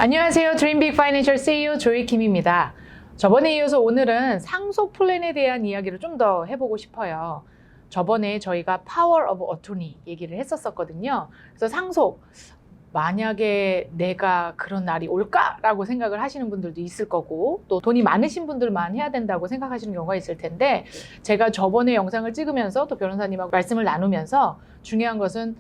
안녕하세요. 드림빅 파이낸셜 CEO 조이킴입니다. 저번에 이어서 오늘은 상속 플랜에 대한 이야기를 좀 더 해보고 싶어요. 저번에 저희가 파워 오브 어토니 얘기를 했었거든요. 그래서 상속, 만약에 내가 그런 날이 올까라고 생각을 하시는 분들도 있을 거고, 또 돈이 많으신 분들만 해야 된다고 생각하시는 경우가 있을 텐데, 제가 저번에 영상을 찍으면서 또 변호사님하고 말씀을 나누면서 중요한 것은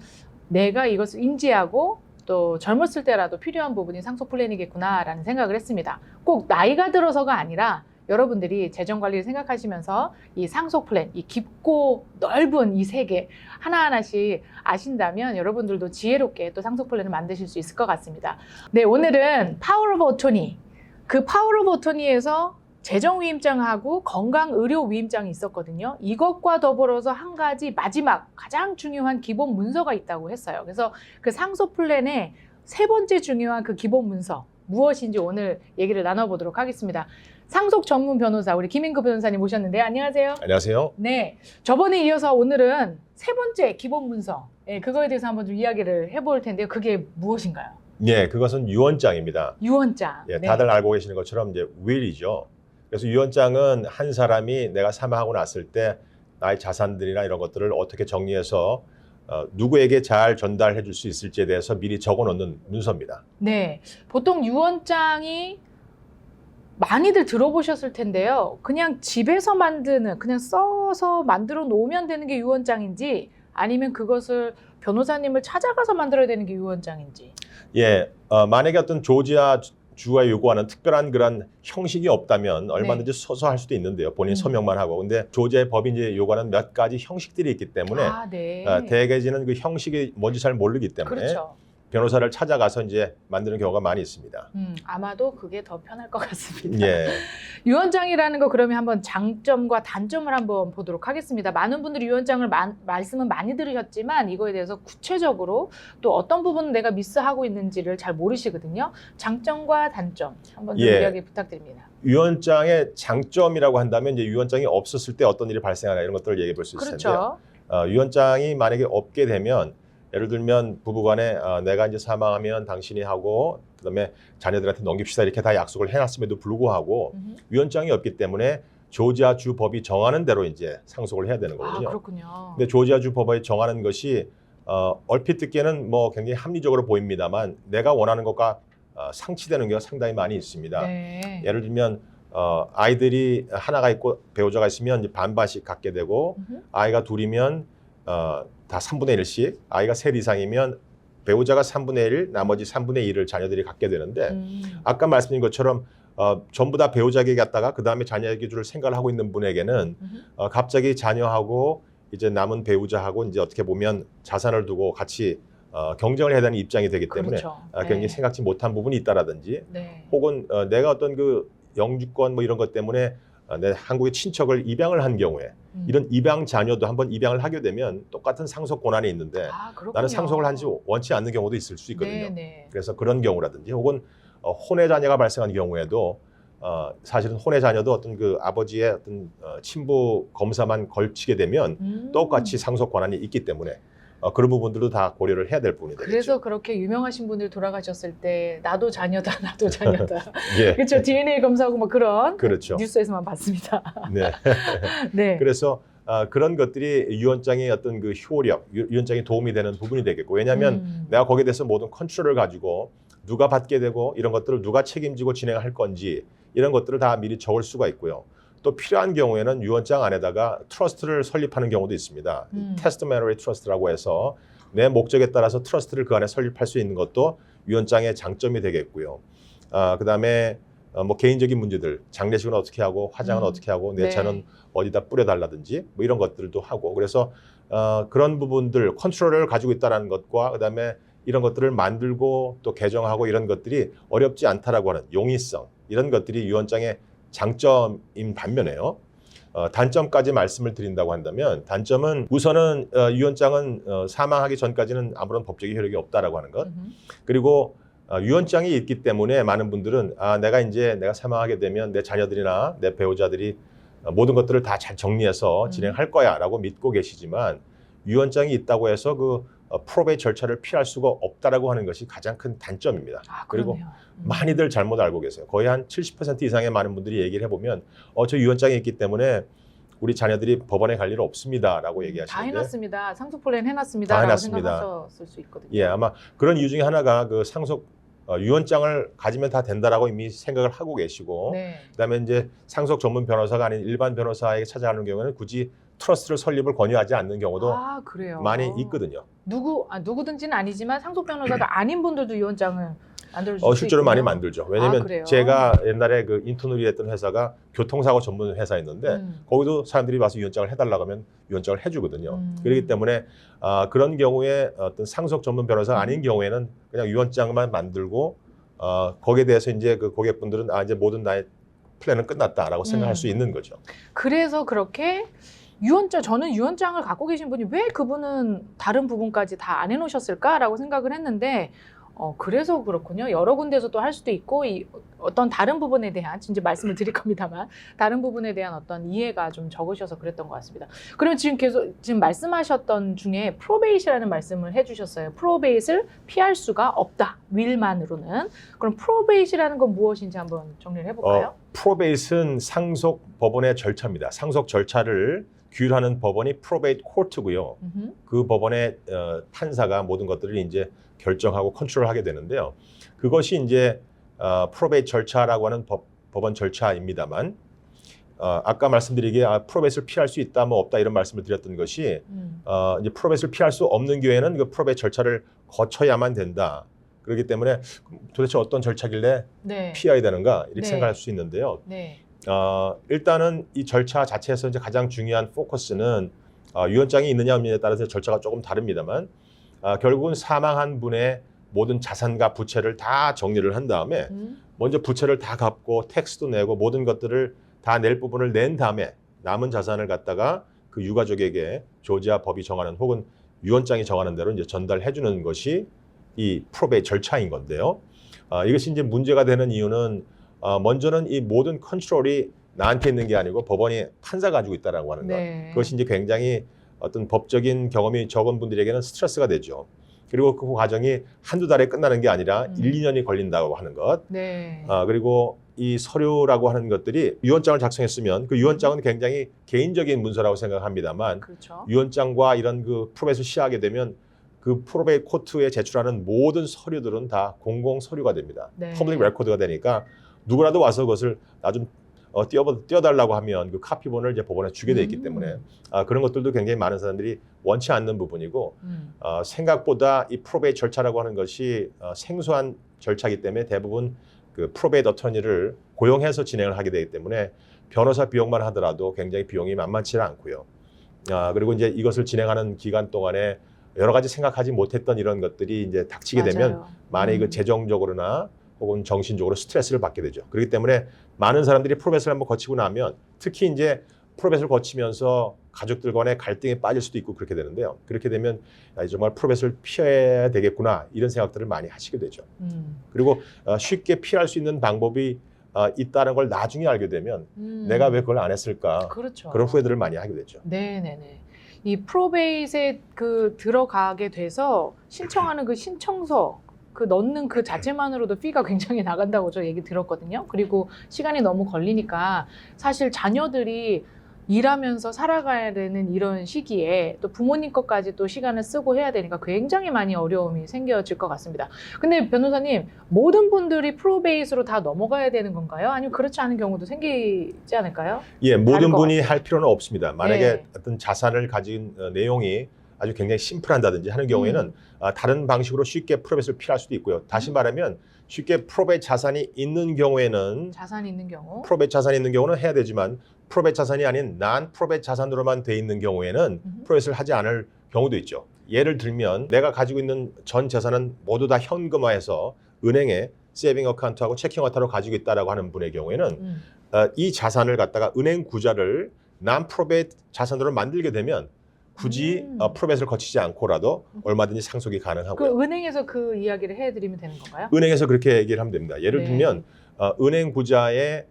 내가 이것을 인지하고 또 젊었을 때라도 필요한 부분이 상속 플랜이겠구나라는 생각을 했습니다. 꼭 나이가 들어서가 아니라 여러분들이 재정관리를 생각하시면서 이 상속 플랜, 이 깊고 넓은 이 세계 하나하나씩 아신다면 여러분들도 지혜롭게 또 상속 플랜을 만드실 수 있을 것 같습니다. 네, 오늘은 파워 오브 어토니, 그 파워 오브 어토니에서 재정위임장하고 건강의료위임장이 있었거든요. 이것과 더불어서 한 가지 마지막 가장 중요한 기본 문서가 있다고 했어요. 그래서 그 상속 플랜의 세 번째 중요한 그 기본 문서 무엇인지 오늘 얘기를 나눠보도록 하겠습니다. 상속 전문 변호사 우리 김인구 변호사님 모셨는데 안녕하세요. 안녕하세요. 네, 저번에 이어서 오늘은 세 번째 기본 문서, 그거에 대해서 한번 좀 이야기를 해볼 텐데요. 그게 무엇인가요? 예, 그것은 유언장입니다. 유언장. 예, 네. 다들 알고 계시는 것처럼 이제 will이죠. 그래서 유언장은 한 사람이 내가 사망하고 났을 때 나의 자산들이나 이런 것들을 어떻게 정리해서 누구에게 잘 전달해 줄 수 있을지에 대해서 미리 적어 놓는 문서입니다. 네, 보통 유언장이 많이들 들어보셨을 텐데요. 그냥 집에서 만드는, 그냥 써서 만들어 놓으면 되는 게 유언장인지 아니면 그것을 변호사님을 찾아가서 만들어야 되는 게 유언장인지. 예, 만약에 어떤 조지아 주가 요구하는 특별한 그런 형식이 없다면 얼마든지 써서 할 수도 있는데요. 본인 서명만 하고. 근데 조지아의 법이 이제 요구하는 몇 가지 형식들이 있기 때문에 네. 대개지는 그 형식이 뭔지 잘 모르기 때문에 그렇죠. 변호사를 찾아가서 이제 만드는 경우가 많이 있습니다. 아마도 그게 더 편할 것 같습니다. 예. 유언장이라는 거 그러면 한번 장점과 단점을 한번 보도록 하겠습니다. 많은 분들이 유언장을 말씀은 많이 들으셨지만 이거에 대해서 구체적으로 또 어떤 부분은 내가 미스하고 있는지를 잘 모르시거든요. 장점과 단점 한번 좀 이야기 부탁드립니다. 유언장의 장점이라고 한다면 이제 유언장이 없었을 때 어떤 일이 발생하나 이런 것들을 얘기해 볼 수 있을 텐데요. 유언장이 만약에 없게 되면 예를 들면 부부간에 내가 이제 사망하면 당신이 하고 그다음에 자녀들한테 넘깁시다 이렇게 다 약속을 해놨음에도 불구하고 유언장이 없기 때문에 조지아 주 법이 정하는 대로 이제 상속을 해야 되는 거거든요. 그렇군요. 근데 조지아 주 법이 정하는 것이 얼핏 듣기에는 뭐 굉장히 합리적으로 보입니다만 내가 원하는 것과 상치되는 경우가 상당히 많이 있습니다. 네. 예를 들면 아이들이 하나가 있고 배우자가 있으면 이제 반반씩 갖게 되고 아이가 둘이면 다 3분의 1씩, 아이가 셋 이상이면 배우자가 3분의 1, 나머지 3분의 1을 자녀들이 갖게 되는데 아까 말씀드린 것처럼 전부 다 배우자에게 갔다가 그 다음에 자녀에게 줄 생각을 하고 있는 분에게는 갑자기 자녀하고 이제 남은 배우자하고 이제 어떻게 보면 자산을 두고 같이 경쟁을 해야 되는 입장이 되기 때문에 그렇죠. 굉장히 생각지 못한 부분이 있다라든지 네. 혹은 내가 어떤 그 영주권 뭐 이런 것 때문에 내 한국의 친척을 입양을 한 경우에 이런 입양 자녀도 한번 입양을 하게 되면 똑같은 상속 권한이 있는데 나는 상속을 한지 원치 않는 경우도 있을 수 있거든요. 네네. 그래서 그런 경우라든지 혹은 혼외 자녀가 발생한 경우에도 사실은 혼외 자녀도 어떤 그 아버지의 어떤 친부 검사만 걸치게 되면 똑같이 상속 권한이 있기 때문에 그런 부분들도 다 고려를 해야 될 부분이 되겠죠. 그래서 그렇게 유명하신 분들 돌아가셨을 때 나도 자녀다, 나도 자녀다. 예. 그렇죠. DNA 검사하고 뭐 그런 그렇죠. 뉴스에서만 봤습니다. 네. 네. 그래서 그런 것들이 유언장의 어떤 그 효력, 유언장에 도움이 되는 부분이 되겠고 왜냐하면 내가 거기에 대해서 모든 컨트롤을 가지고 누가 받게 되고 이런 것들을 누가 책임지고 진행할 건지 이런 것들을 다 미리 적을 수가 있고요. 또 필요한 경우에는 유언장 안에다가 트러스트를 설립하는 경우도 있습니다. 테스트메너리 트러스트라고 해서 내 목적에 따라서 트러스트를 그 안에 설립할 수 있는 것도 유언장의 장점이 되겠고요. 그다음에 뭐 개인적인 문제들, 장례식은 어떻게 하고 화장은 어떻게 하고 내 차는 어디다 뿌려달라든지 뭐 이런 것들도 하고 그래서 그런 부분들 컨트롤을 가지고 있다는 것과 그다음에 이런 것들을 만들고 또 개정하고 이런 것들이 어렵지 않다라고 하는 용이성 이런 것들이 유언장의 장점인 반면에요. 단점까지 말씀을 드린다고 한다면 단점은 우선은 유언장은 사망하기 전까지는 아무런 법적인 효력이 없다라고 하는 것. 그리고 유언장이 있기 때문에 많은 분들은 내가 사망하게 되면 내 자녀들이나 내 배우자들이 모든 것들을 다 잘 정리해서 진행할 거야라고 믿고 계시지만 유언장이 있다고 해서 그 프로베이트 절차를 피할 수가 없다라고 하는 것이 가장 큰 단점입니다. 그리고 그러네요. 많이들 잘못 알고 계세요. 거의 한 70% 이상의 많은 분들이 얘기를 해보면 저 유언장이 있기 때문에 우리 자녀들이 법원에 갈 일 없습니다라고 다 얘기하시는데 해놨습니다. 상속 플랜 해놨습니다. 다 라고 해놨습니다. 생각하셨을 수 있거든요. 예, 아마 그런 이유 중에 하나가 그 상속 유언장을 가지면 다 된다라고 이미 생각을 하고 계시고 네. 그다음에 이제 상속 전문 변호사가 아닌 일반 변호사에게 찾아가는 경우에는 굳이 트러스트를 설립을 권유하지 않는 경우도 그래요. 많이 있거든요. 누구든지는 아니지만 상속 변호사가 아닌 분들도 유언장을 만들어줄 수 실제로 있군요. 많이 만들죠. 왜냐하면 그래요? 제가 옛날에 그 인턴을 일했던 회사가 교통사고 전문 회사였는데 거기도 사람들이 와서 유언장을 해달라고 하면 유언장을 해주거든요. 그렇기 때문에 그런 경우에 어떤 상속 전문 변호사가 아닌 경우에는 그냥 유언장만 만들고 거기에 대해서 이제 그 고객분들은 이제 모든 나의 플랜은 끝났다라고 생각할 수 있는 거죠. 그래서 그렇게 저는 유언장을 갖고 계신 분이 왜 그분은 다른 부분까지 다 안 해놓으셨을까라고 생각을 했는데 그래서 그렇군요. 여러 군데서 또 할 수도 있고 어떤 다른 부분에 대한 진짜 말씀을 드릴 겁니다만 다른 부분에 대한 어떤 이해가 좀 적으셔서 그랬던 것 같습니다. 그러면 지금 말씀하셨던 중에 프로베이트라는 말씀을 해주셨어요. 프로베이트를 피할 수가 없다. 윌만으로는. 그럼 프로베이트라는 건 무엇인지 한번 정리를 해볼까요? 프로베이트는 상속 법원의 절차입니다. 상속 절차를 규율하는 법원이 프로베이트 코트고요. 그 법원의 판사가 모든 것들을 이제 결정하고 컨트롤하게 되는데요. 그것이 이제 프로베이트 절차라고 하는 법원 절차입니다만 아까 말씀드리기에 프로베이트를 피할 수 있다, 뭐 없다 이런 말씀을 드렸던 것이 이제 프로베이트를 피할 수 없는 경우에는 그 프로베이트 절차를 거쳐야만 된다. 그렇기 때문에 도대체 어떤 절차길래 피해야 되는가 이렇게 생각할 수 있는데요. 일단은 이 절차 자체에서 이제 가장 중요한 포커스는 유언장이 있느냐 없느냐에 따라서 절차가 조금 다릅니다만 결국은 사망한 분의 모든 자산과 부채를 다 정리를 한 다음에 먼저 부채를 다 갚고 텍스도 내고 모든 것들을 다 낼 부분을 낸 다음에 남은 자산을 갖다가 그 유가족에게 조지아 법이 정하는 혹은 유언장이 정하는 대로 이제 전달해 주는 것이 이 프로베이트 절차인 건데요. 이것이 이제 문제가 되는 이유는 먼저는 이 모든 컨트롤이 나한테 있는 게 아니고 법원이 판사 가지고 있다라고 하는 것. 그것이 이제 굉장히 어떤 법적인 경험이 적은 분들에게는 스트레스가 되죠. 그리고 그 과정이 한두 달에 끝나는 게 아니라 1, 2년이 걸린다고 하는 것. 그리고 이 서류라고 하는 것들이 유언장을 작성했으면 그 유언장은 굉장히 개인적인 문서라고 생각합니다만 유언장과 이런 그 프로베이트를 시하게 되면 그 프로베이트 코트에 제출하는 모든 서류들은 다 공공 서류가 됩니다. 퍼블릭 레코드가 되니까 누구라도 와서 그것을 나 좀 띄워달라고 하면 그 카피본을 이제 법원에 주게 돼 있기 때문에 그런 것들도 굉장히 많은 사람들이 원치 않는 부분이고 생각보다 이 프로베이트 절차라고 하는 것이 생소한 절차이기 때문에 대부분 그 프로베이트 어터니를 고용해서 진행을 하게 되기 때문에 변호사 비용만 하더라도 굉장히 비용이 만만치 않고요. 그리고 이제 이것을 진행하는 기간 동안에 여러 가지 생각하지 못했던 이런 것들이 이제 닥치게 되면 만약에 그 재정적으로나 혹은 정신적으로 스트레스를 받게 되죠. 그렇기 때문에 많은 사람들이 프로베이트를 한번 거치고 나면 특히 이제 프로베이트를 거치면서 가족들 간의 갈등에 빠질 수도 있고 그렇게 되는데요. 그렇게 되면 정말 프로베이트를 피해야 되겠구나 이런 생각들을 많이 하시게 되죠. 그리고 쉽게 피할 수 있는 방법이 있다는 걸 나중에 알게 되면 내가 왜 그걸 안 했을까 그런 후회들을 많이 하게 되죠. 이 프로베이트에 들어가게 돼서 신청하는 그 신청서 넣는 그 자체만으로도 피가 굉장히 나간다고 저 얘기 들었거든요. 그리고 시간이 너무 걸리니까 사실 자녀들이 일하면서 살아가야 되는 이런 시기에 또 부모님 것까지 또 시간을 쓰고 해야 되니까 굉장히 많이 어려움이 생겨질 것 같습니다. 근데 변호사님, 모든 분들이 프로베이트로 다 넘어가야 되는 건가요? 아니면 그렇지 않은 경우도 생기지 않을까요? 예, 모든 분이 할 필요는 없습니다. 만약에 어떤 자산을 가진 내용이 아주 굉장히 심플한다든지 하는 경우에는 다른 방식으로 쉽게 프로베이트를 피할 수도 있고요. 다시 말하면 쉽게 프로베이트 자산이 있는 경우에는 프로베이트 자산이 있는 경우는 해야 되지만 프로베이트 자산이 아닌 난 프로베이트 자산으로만 돼 있는 경우에는 프로베이트를 하지 않을 경우도 있죠. 예를 들면 내가 가지고 있는 전 재산은 모두 다 현금화해서 은행에 세이빙 어카운트하고 체킹 어카운트로 가지고 있다라고 하는 분의 경우에는 이 자산을 갖다가 은행 구자를 난 프로베이트 자산으로 만들게 되면 굳이 프로베이트를 거치지 않고라도 얼마든지 상속이 가능하고요. 그 은행에서 그 이야기를 해드리면 되는 건가요? 은행에서 그렇게 얘기를 하면 됩니다. 예를 들면 은행 구자의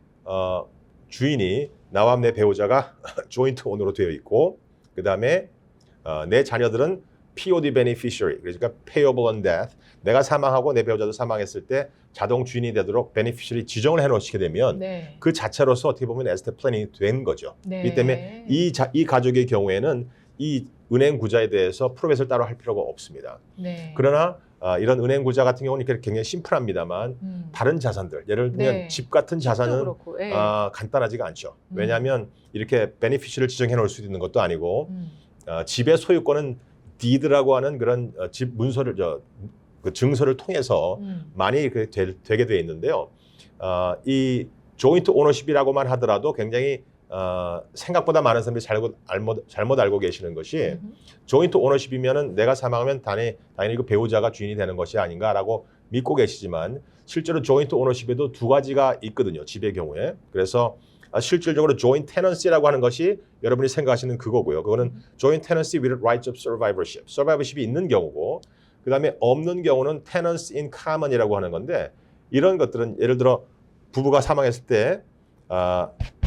주인이 나와 내 배우자가 조인트 오너로 되어 있고 그 다음에 내 자녀들은 POD beneficiary, 그러니까 payable on death. 내가 사망하고 내 배우자도 사망했을 때 자동 주인이 되도록 beneficiary 지정을 해놓으시게 되면 네. 그 자체로서 어떻게 보면 에스테 플래닝이 된 거죠. 네. 그렇기 때문에 이 가족의 경우에는 이 은행 구자에 대해서 프로벳을 따로 할 필요가 없습니다. 네. 그러나 이런 은행 구자 같은 경우는 이렇게 굉장히 심플합니다만 다른 자산들, 예를 들면 네. 집 같은 자산은 그렇고, 네. 간단하지가 않죠. 왜냐하면 이렇게 베네피시를 지정해 놓을 수 있는 것도 아니고 집의 소유권은 deed라고 하는 그런 집 문서를 그 증서를 통해서 많이 이렇게 되게 돼 있는데요. 이 조인트 오너십이라고만 하더라도 굉장히 생각보다 많은 사람들이 잘못 알고 계시는 것이 조인트 오너십이면은 내가 사망하면 당연히 그 배우자가 주인이 되는 것이 아닌가라고 믿고 계시지만 실제로 조인트 오너십에도 두 가지가 있거든요. 집의 경우에. 그래서 실질적으로 조인트 테넌시라고 하는 것이 여러분이 생각하시는 그거고요. 그거는 조인트 테넌시 with rights of survivorship. survivorship이 있는 경우고 그다음에 없는 경우는 tenants in common이라고 하는 건데 이런 것들은 예를 들어 부부가 사망했을 때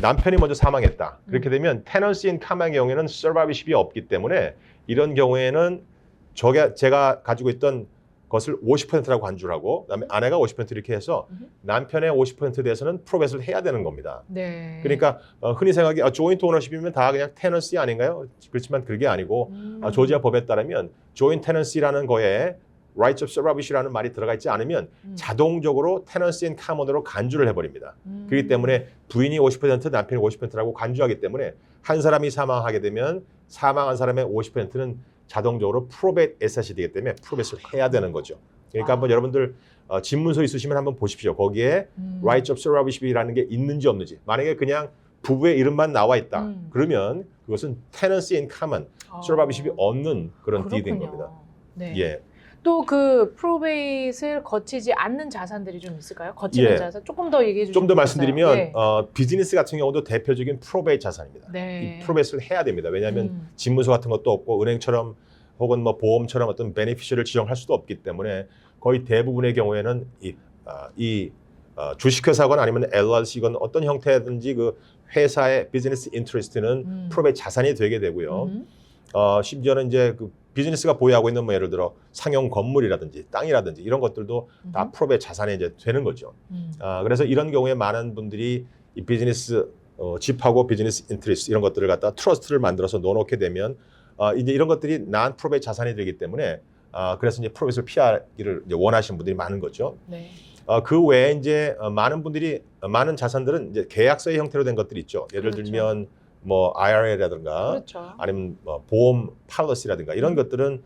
남편이 먼저 사망했다. 그렇게 되면 tenancy in common의 경우에는 survivorship이 없기 때문에 이런 경우에는 제가 가지고 있던 것을 50%라고 간주를 하고 그다음에 아내가 50% 이렇게 해서 남편의 50%에 대해서는 프로벳을 해야 되는 겁니다. 네. 그러니까 흔히 생각이 조인트 오너십이면 다 그냥 테넌시 아닌가요? 그렇지만 그게 아니고 조지아 법에 따르면 조인트 테넌시라는 거에 rights of survivorship이라는 말이 들어가 있지 않으면 자동적으로 tenancy in common으로 간주를 해버립니다. 그렇기 때문에 부인이 50% 남편이 50%라고 간주하기 때문에 한 사람이 사망하게 되면 사망한 사람의 50%는 자동적으로 프로벳 에셋이 되기 때문에 프로벳을 해야 되는 거죠. 그러니까 한번 여러분들 집문서 있으시면 한번 보십시오. 거기에 rights of survivorship이라는 게 있는지 없는지. 만약에 그냥 부부의 이름만 나와 있다. 그러면 그것은 tenancy in common, survivorship이 없는 그런 디드인 겁니다. 네. 예. 또 그 프로베이트를 거치지 않는 자산들이 좀 있을까요? 거치는 예. 자산 조금 더 얘기해 주시면 좀 더 말씀드리면 네. 비즈니스 같은 경우도 대표적인 프로베이트 자산입니다. 네. 이 프로베이트를 해야 됩니다. 왜냐하면 집무서 같은 것도 없고 은행처럼 혹은 뭐 보험처럼 어떤 베네피시를 지정할 수도 없기 때문에 거의 대부분의 경우에는 주식회사건 아니면 LLC건 어떤 형태든지 그 회사의 비즈니스 인트레스트는 프로베이트 자산이 되게 되고요. 심지어는 이제 그 비즈니스가 보유하고 있는 뭐 예를 들어 상용 건물이라든지 땅이라든지 이런 것들도 다 프로베이트 자산이 이제 되는 거죠. 그래서 이런 경우에 많은 분들이 이 비즈니스 집하고 비즈니스 인트레스트 이런 것들을 갖다 트러스트를 만들어서 넣어놓게 되면 이제 이런 것들이 난 프로베이트 자산이 되기 때문에 그래서 이제 프로베이트를 피하기를 이제 원하시는 분들이 많은 거죠. 네. 그 외에 이제 많은 자산들은 이제 계약서의 형태로 된 것들이 있죠. 예를 그렇죠. 들면 뭐 IRA라든가 그렇죠. 아니면 뭐 보험 팔러시라든가 이런 것들은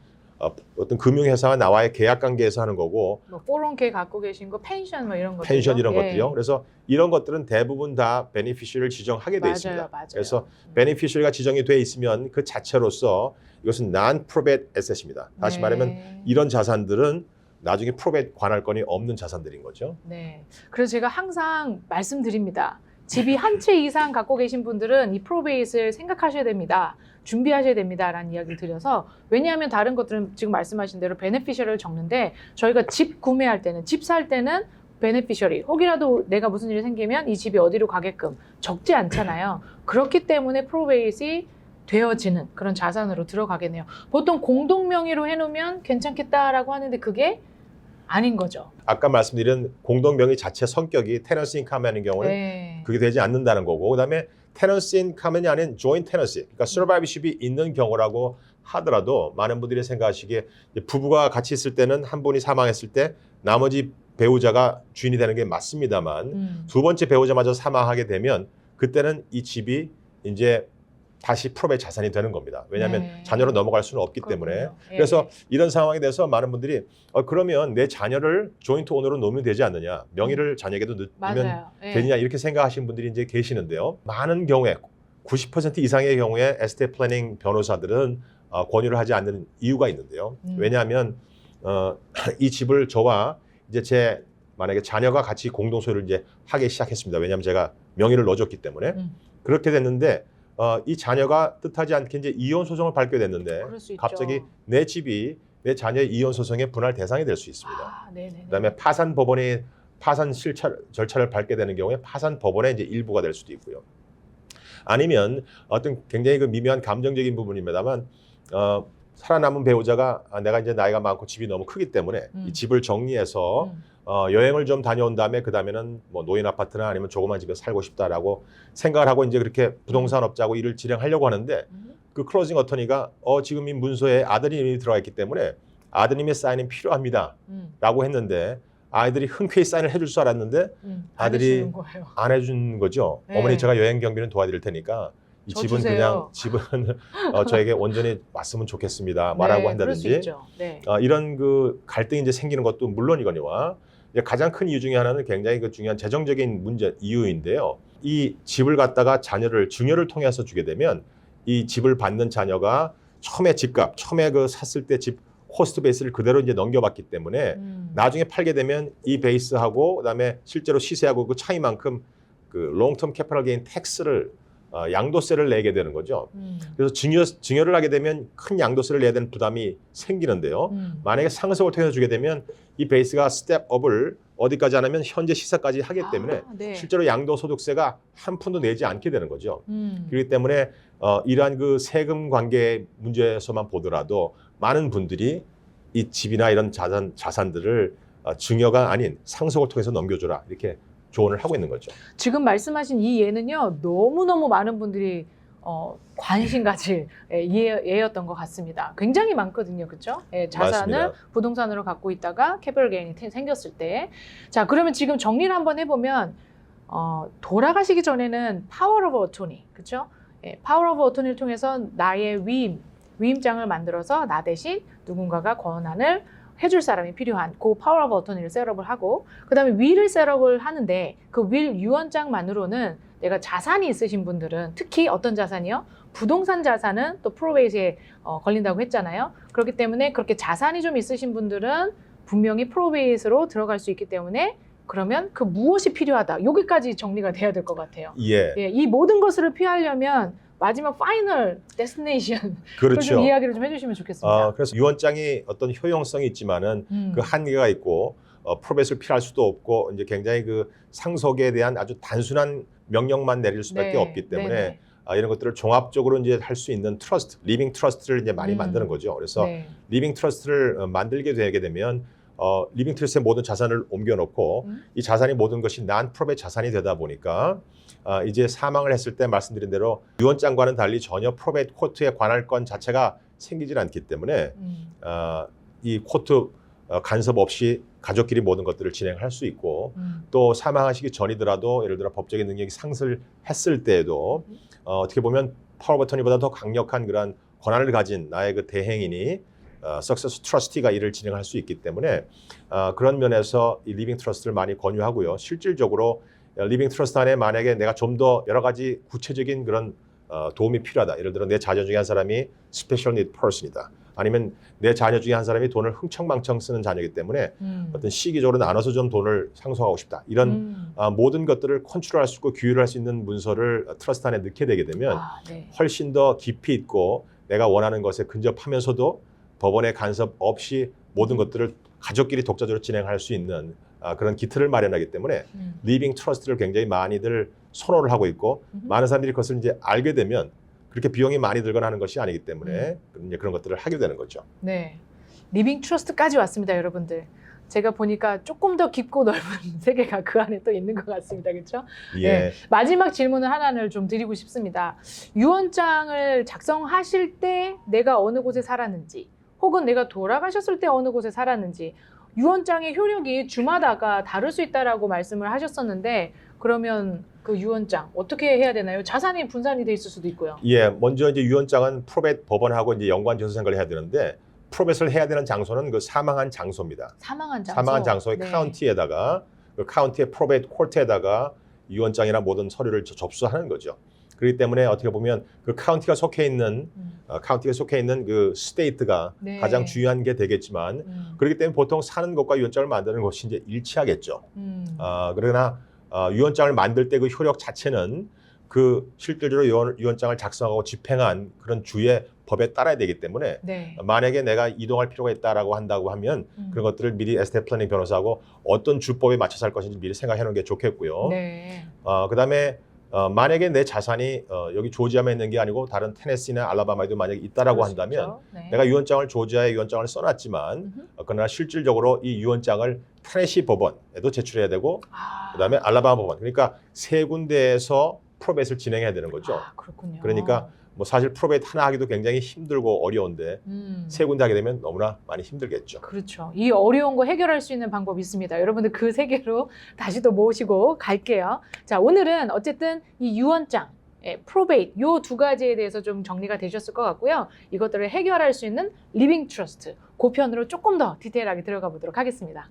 어떤 금융회사와 나와의 계약 관계에서 하는 거고 뭐 401k 갖고 계신 거 펜션 뭐 이런 것들 펜션 이런 것들이요. 그래서 이런 것들은 대부분 다 베네피셔리를 지정하게 돼 있습니다. 맞아요. 그래서 베네피셔리가 지정이 돼 있으면 그 자체로서 이것은 non-probate asset입니다. 다시 네. 말하면 이런 자산들은 나중에 프로베이트 관할권이 없는 자산들인 거죠. 네. 그래서 제가 항상 말씀드립니다. 집이 한 채 이상 갖고 계신 분들은 이 프로베이트를 생각하셔야 됩니다. 준비하셔야 됩니다라는 이야기를 드려서 왜냐하면 다른 것들은 지금 말씀하신 대로 베네피셔리를 적는데 저희가 집 구매할 때는 집 살 때는 베네피셔리 혹이라도 내가 무슨 일이 생기면 이 집이 어디로 가게끔 적지 않잖아요. 그렇기 때문에 프로베이트이 되어지는 그런 자산으로 들어가겠네요. 보통 공동 명의로 해놓으면 괜찮겠다라고 하는데 그게 아닌 거죠. 아까 말씀드린 공동 명의 자체 성격이 테넌시 인 커먼인 경우는 네. 그게 되지 않는다는 거고 그다음에 테넌시 인 커먼이 아닌 조인트 테넌시 그러니까 서바이버십이 있는 경우라고 하더라도 많은 분들이 생각하시기에 부부가 같이 있을 때는 한 분이 사망했을 때 나머지 배우자가 주인이 되는 게 맞습니다만 두 번째 배우자마저 사망하게 되면 그때는 이 집이 이제 다시 프로베이트 자산이 되는 겁니다. 왜냐하면 네. 자녀로 넘어갈 수는 없기 때문에. 그렇군요. 예. 그래서 이런 상황에 대해서 많은 분들이 그러면 내 자녀를 조인트 오너로 놓으면 되지 않느냐. 명의를 자녀에게도 넣으면 맞아요. 예. 되느냐 이렇게 생각하시는 분들이 이제 계시는데요. 많은 경우에 90% 이상의 경우에 에스테이트 플래닝 변호사들은 권유를 하지 않는 이유가 있는데요. 왜냐하면 이 집을 저와 이제 만약에 자녀가 같이 공동 소유를 이제 하기 시작했습니다. 왜냐하면 제가 명의를 넣어줬기 때문에 그렇게 됐는데 이 자녀가 뜻하지 않게 이제 이혼 소송을 밟게 됐는데 그럴 수 있죠. 갑자기 내 집이 내 자녀의 이혼 소송의 분할 대상이 될 수 있습니다. 아, 네네네. 그다음에 파산 법원이 파산 절차를 밟게 되는 경우에 파산 법원의 이제 일부가 될 수도 있고요. 아니면 어떤 굉장히 그 미묘한 감정적인 부분입니다만 살아남은 배우자가 내가 이제 나이가 많고 집이 너무 크기 때문에 이 집을 정리해서 여행을 좀 다녀온 다음에 그 다음에는 뭐 노인 아파트나 아니면 조그만 집에 살고 싶다라고 생각을 하고 이제 그렇게 부동산 업자하고 일을 진행하려고 하는데 그 클로징 어터니가 지금 이 문서에 아드님이 들어가 있기 때문에 아드님의 사인이 필요합니다라고 했는데 아이들이 흔쾌히 사인을 해줄 줄 알았는데 아들이 안 해준 거죠. 네. 어머니 제가 여행 경비는 도와드릴 테니까 이 집은 주세요. 그냥 집은 저에게 온전히 왔으면 좋겠습니다. 네, 말하고 그럴 수 한다든지 있죠. 네. 이런 그 갈등이 이제 생기는 것도 물론이거니와 이제 가장 큰 이유 중에 하나는 굉장히 그 중요한 재정적인 문제 이유인데요. 이 집을 갖다가 증여를 통해서 주게 되면 이 집을 받는 자녀가 처음에 집값, 처음에 그 샀을 때 집 코스트 베이스를 그대로 이제 넘겨봤기 때문에 나중에 팔게 되면 이 베이스하고 그다음에 실제로 시세하고 그 차이만큼 그 롱텀 캐피털 게인 텍스를 양도세를 내게 되는 거죠. 그래서 증여를 하게 되면 큰 양도세를 내야 되는 부담이 생기는데요. 만약에 상속을 통해서 주게 되면 이 베이스가 스텝업을 어디까지 하냐면 현재 시세까지 하기 때문에 네. 실제로 양도소득세가 한 푼도 내지 않게 되는 거죠. 그렇기 때문에 이러한 그 세금 관계 문제에서만 보더라도 많은 분들이 이 집이나 이런 자산들을 증여가 아닌 상속을 통해서 넘겨줘라 이렇게 조언을 하고 있는 거죠. 지금 말씀하신 이 예는요, 너무너무 많은 분들이 관심 가질 예였던 것 같습니다. 굉장히 많거든요. 그렇죠? 자산을 맞습니다. 부동산으로 갖고 있다가 캐피털 게인이 생겼을 때. 자, 그러면 지금 정리를 한번 해보면 돌아가시기 전에는 파워 오브 어토니, 그렇죠? 파워 오브 어토니를 통해서 나의 위임장을 만들어서 나 대신 누군가가 권한을 해줄 사람이 필요한 그 파워 오브 어토니를 셋업을 하고 그 다음에 윌을 셋업을 하는데 그 윌 유언장만으로는 내가 자산이 있으신 분들은 특히 어떤 자산이요? 부동산 자산은 또 프로베이스에 걸린다고 했잖아요. 그렇기 때문에 그렇게 자산이 좀 있으신 분들은 분명히 프로베이스로 들어갈 수 있기 때문에 그러면 그 무엇이 필요하다. 여기까지 정리가 돼야 될 것 같아요. 예. 이 모든 것을 피하려면 마지막 파이널 데스티네이션 그렇죠. 좀 이야기를 좀 해주시면 좋겠습니다. 그래서 유언장이 어떤 효용성이 있지만은 그 한계가 있고 프로베이스를 피할 수도 없고 이제 굉장히 그 상속에 대한 아주 단순한 명령만 내릴 수밖에 네, 없기 때문에 네네. 이런 것들을 종합적으로 이제 할 수 있는 트러스트, 리빙 트러스트를 이제 많이 만드는 거죠. 그래서 네. 리빙 트러스트를 만들게 되게 되면 리빙 트러스트의 모든 자산을 옮겨놓고 이 자산이 모든 것이 난 프로베이스 자산이 되다 보니까 이제 사망을 했을 때 말씀드린 대로 유언장과는 달리 전혀 프로베이트 코트의 관할권 자체가 생기질 않기 때문에 이 코트 간섭 없이 가족끼리 모든 것들을 진행할 수 있고 또 사망하시기 전이더라도 예를 들어 법적인 능력이 상실했을 때에도 어떻게 보면 파워 오브 어토니보다 더 강력한 그런 권한을 가진 나의 그 대행인이 석세스 트러스티가 일을 진행할 수 있기 때문에 그런 면에서 이 리빙 트러스트를 많이 권유하고요. 실질적으로 리빙 트러스트 안에 만약에 내가 좀 더 여러 가지 구체적인 그런 도움이 필요하다. 예를 들어 내 자녀 중에 한 사람이 스페셜 니드 퍼슨이다. 아니면 내 자녀 중에 한 사람이 돈을 흥청망청 쓰는 자녀이기 때문에 어떤 시기적으로 나눠서 좀 돈을 상속하고 싶다. 이런 모든 것들을 컨트롤할 수 있고 규율할 수 있는 문서를 트러스트 안에 넣게 되게 되면 네. 훨씬 더 깊이 있고 내가 원하는 것에 근접하면서도 법원의 간섭 없이 모든 것들을 가족끼리 독자적으로 진행할 수 있는 그런 기틀을 마련하기 때문에 리빙 트러스트를 굉장히 많이들 선호를 하고 있고 많은 사람들이 그것을 이제 알게 되면 그렇게 비용이 많이 들거나 하는 것이 아니기 때문에 이제 그런 것들을 하게 되는 거죠. 네, 리빙 트러스트까지 왔습니다, 여러분들. 제가 보니까 조금 더 깊고 넓은 세계가 그 안에 또 있는 것 같습니다, 그렇죠? 예. 네, 마지막 질문을 하나를 좀 드리고 싶습니다. 유언장을 작성하실 때 내가 어느 곳에 살았는지, 혹은 내가 돌아가셨을 때 어느 곳에 살았는지, 유언장의 효력이 주마다가 다를 수 있다라고 말씀을 하셨었는데, 그러면 그 유언장 어떻게 해야 되나요? 자산이 분산이 돼 있을 수도 있고요. 예, 먼저 이제 유언장은 프로베이트 법원하고 이제 연관져서 해야 되는데 프로베이트를 해야 되는 장소는 그 사망한 장소입니다. 사망한 장소. 사망한 장소의 네. 카운티에다가 그 카운티의 프로베이트 코트에다가 유언장이나 모든 서류를 접수하는 거죠. 그렇기 때문에 어떻게 보면 그 카운티가 속해 있는 그 스테이트가 네. 가장 중요한 게 되겠지만 그렇기 때문에 보통 사는 것과 유언장을 만드는 것이 이제 일치하겠죠. 그러나 유언장을 만들 때 그 효력 자체는 그 실질적으로 유언장을 작성하고 집행한 그런 주의 법에 따라야 되기 때문에 네. 만약에 내가 이동할 필요가 있다라고 한다고 하면 그런 것들을 미리 에스테이트 플래닝 변호사하고 어떤 주법에 맞춰서 할 것인지 미리 생각해 놓은 게 좋겠고요. 네. 그다음에 만약에 내 자산이 여기 조지아만 있는 게 아니고 다른 테네시나 알라바마에도 만약에 있다라고 그럴 수 한다면 있죠. 네. 내가 유언장을 조지아에 유언장을 써놨지만 그러나 실질적으로 이 유언장을 테네시 법원에도 제출해야 되고 그다음에 알라바마 법원 그러니까 세 군데에서 프로베이스를 진행해야 되는 거죠. 아, 그렇군요. 그러니까 뭐 사실 프로베이트 하나 하기도 굉장히 힘들고 어려운데 세 군데 하게 되면 너무나 많이 힘들겠죠. 그렇죠. 이 어려운 거 해결할 수 있는 방법이 있습니다. 여러분들 그 세계로 다시 또 모시고 갈게요. 자, 오늘은 어쨌든 이 유언장, 프로베이트 요 두 가지에 대해서 좀 정리가 되셨을 것 같고요. 이것들을 해결할 수 있는 리빙 트러스트 그 편으로 조금 더 디테일하게 들어가 보도록 하겠습니다.